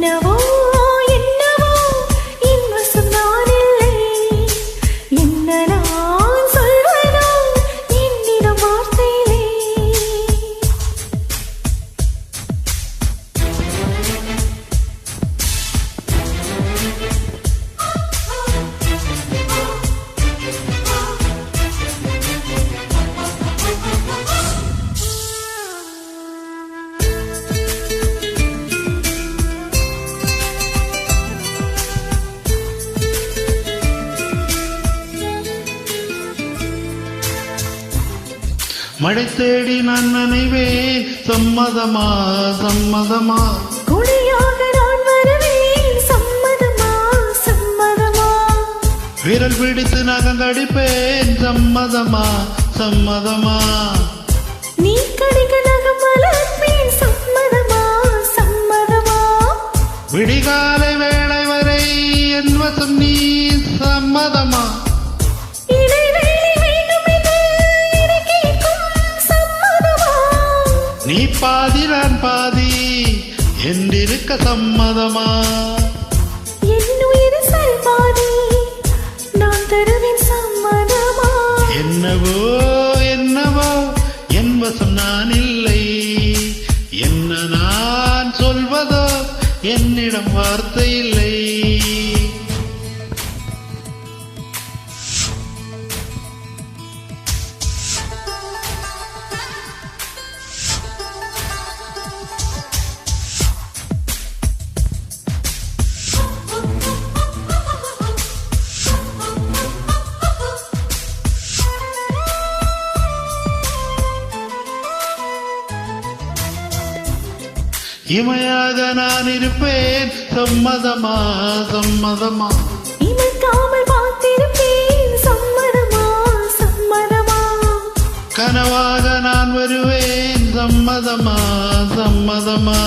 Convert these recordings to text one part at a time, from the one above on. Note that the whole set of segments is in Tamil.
என்னவோ என்னவோ என் வசம் நான் இல்லை. என்ன நான் சொல்வதோ என்னிடம் வார்த்தையிலே. மழை தேடி நான் நினைவேன், சம்மதமா சம்மதமா. குடியாக நான் வருவேன், சம்மதமா சம்மதமா. விரல் பிடித்து நகங்கடிப்பேன், சம்மதமா சம்மதமா. நீ கடிக்க நகம் வளர்ப்பேன், சம்மதமா சம்மதமா. விடிகாலை வேளை வரை என் வசம் நீ, சம்மதமா. நீ பாதி நான் பாதி என்றிருக்க சம்மதமா. என் உயிர் பாதி நான் தருவேன், சம்மதமா. என்னவோ என்னவோ என் வசம் நான் இல்லை. என்ன நான் சொல்வதோ என்னிடம் வார்த்தை இல்லை. இமையாக நான் இருப்பேன், சம்மதமா சம்மதமா. இமைக்காமல் பார்த்திருப்பேன், சம்மதமா சம்மதமா. கனவாக நான் வருவேன், சம்மதமா சம்மதமா.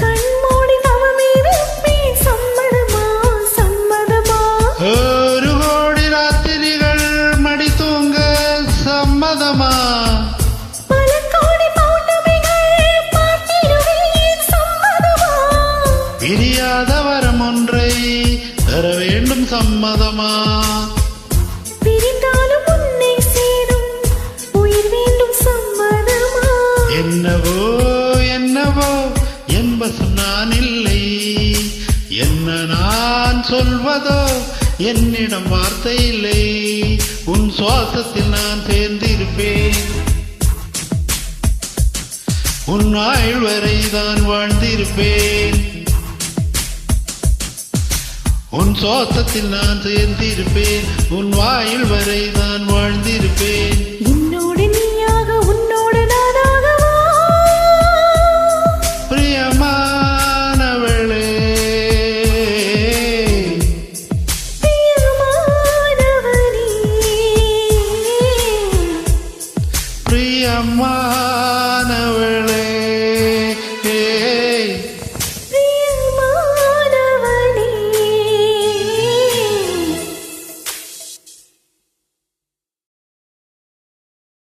கண்மூடி தவமிருப்பேன், சம்மதமா சம்மதமா. ஒரு கோடி ராத்திரிகள் மடி தூங்க, சம்மதமா. பிரியாத வரம் ஒன்றை தர வேண்டும், சம்மதமா. பிரிந்தாலும் உன்னை சேரும் உயிர் வேண்டும், சம்மதமா. என்னவோ என்னவோ என் வசம் நான் இல்லை. என்ன நான் சொல்வதோ என்னிடம் வார்த்தை இல்லை. உன் சுவாசத்தில் நான் சேர்ந்திருப்பேன், உன் ஆயுள் வரை தான் வாழ்ந்திருப்பேன். உன் சுவாசத்தில் நான் சேர்ந்திருப்பேன், உன் வாயில் வரை நான் வாழ்ந்திருப்பேன். என்னோடு நீயாக, உன்னோடு நானாகவா? பிரியமானவளே, பிரியமானவனே, பிரியமானவளே.